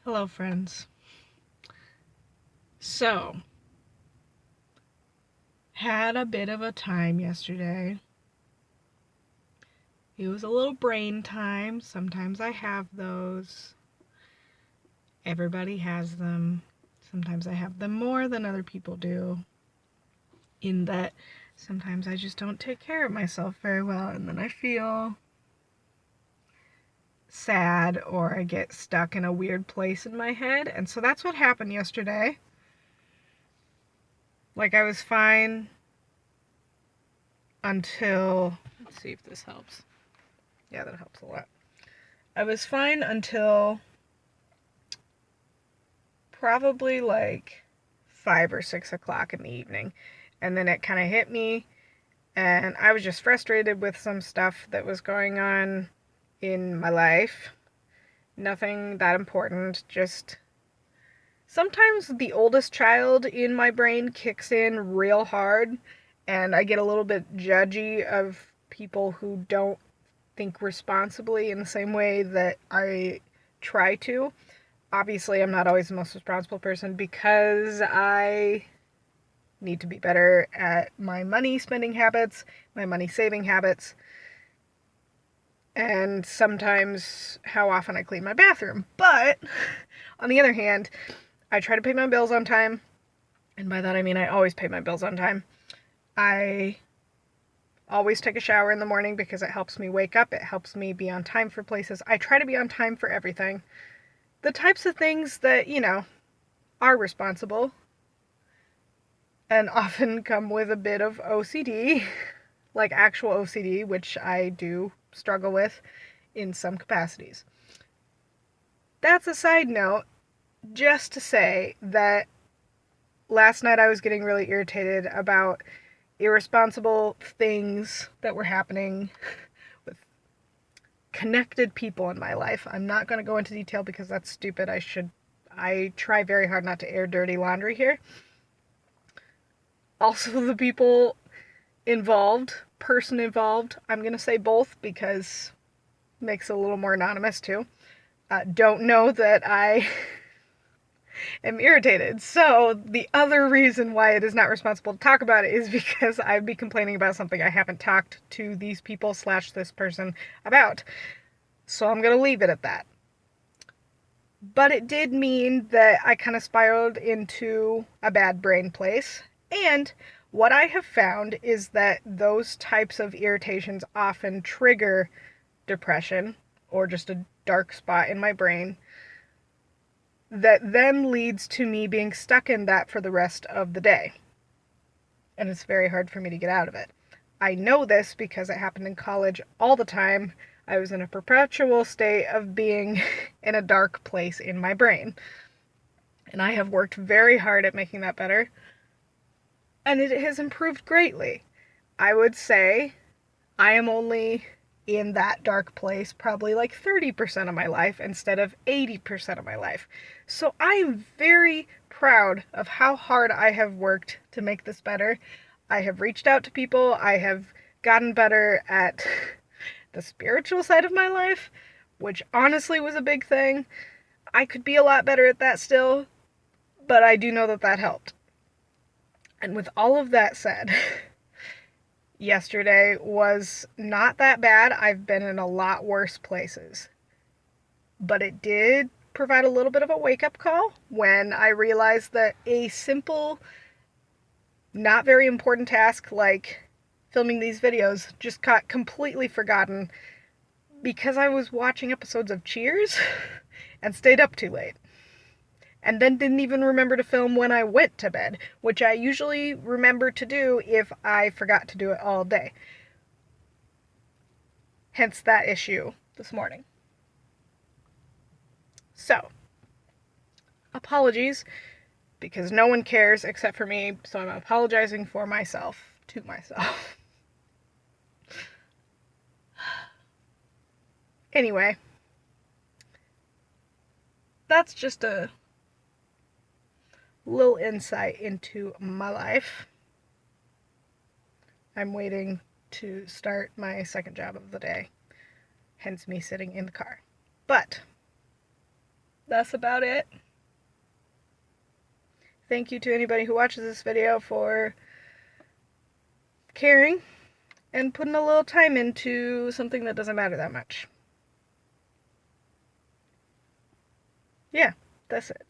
Hello, friends. So, had a bit of a time yesterday. It was a little brain time. Sometimes I have those. Everybody has them. Sometimes I have them more than other people do. In that, sometimes I just don't take care of myself very well, and then I feel sad or I get stuck in a weird place in my head. And so that's what happened yesterday. Like, I was fine until. Let's see if this helps. Yeah, that helps a lot. I was fine until probably like 5 or 6 o'clock in the evening. And then it kind of hit me, and I was just frustrated with some stuff that was going on in my life. Nothing that important, just sometimes the oldest child in my brain kicks in real hard, and I get a little bit judgy of people who don't think responsibly in the same way that I try to. Obviously, I'm not always the most responsible person because I need to be better at my money spending habits, my money saving habits, and sometimes how often I clean my bathroom. But on the other hand, I try to pay my bills on time, and by that I mean I always pay my bills on time. I always take a shower in the morning because it helps me wake up, it helps me be on time for places. I try to be on time for everything. The types of things that, are responsible and often come with a bit of OCD, like actual OCD, which I do struggle with in some capacities. That's a side note, just to say that last night I was getting really irritated about irresponsible things that were happening with connected people in my life. I'm not going to go into detail because that's stupid. I try very hard not to air dirty laundry here. Also, the people person involved, I'm going to say both because it makes it a little more anonymous too, don't know that I am irritated. So the other reason why it is not responsible to talk about it is because I'd be complaining about something I haven't talked to these people / this person about. So I'm going to leave it at that. But it did mean that I kind of spiraled into a bad brain place. And what I have found is that those types of irritations often trigger depression or just a dark spot in my brain that then leads to me being stuck in that for the rest of the day. And it's very hard for me to get out of it. I know this because it happened in college all the time. I was in a perpetual state of being in a dark place in my brain. And I have worked very hard at making that better. And it has improved greatly. I would say I am only in that dark place probably like 30% of my life instead of 80% of my life. So I am very proud of how hard I have worked to make this better. I have reached out to people. I have gotten better at the spiritual side of my life, which honestly was a big thing. I could be a lot better at that still, but I do know that that helped. And with all of that said, yesterday was not that bad. I've been in a lot worse places. But it did provide a little bit of a wake-up call when I realized that a simple, not very important task like filming these videos just got completely forgotten because I was watching episodes of Cheers and stayed up too late. And then didn't even remember to film when I went to bed, which I usually remember to do if I forgot to do it all day. Hence that issue this morning. So, apologies, because no one cares except for me, so I'm apologizing for myself, to myself. Anyway, that's just a little insight into my life. I'm waiting to start my second job of the day, hence me sitting in the car. But that's about it. Thank you to anybody who watches this video for caring and putting a little time into something that doesn't matter that much. Yeah, that's it.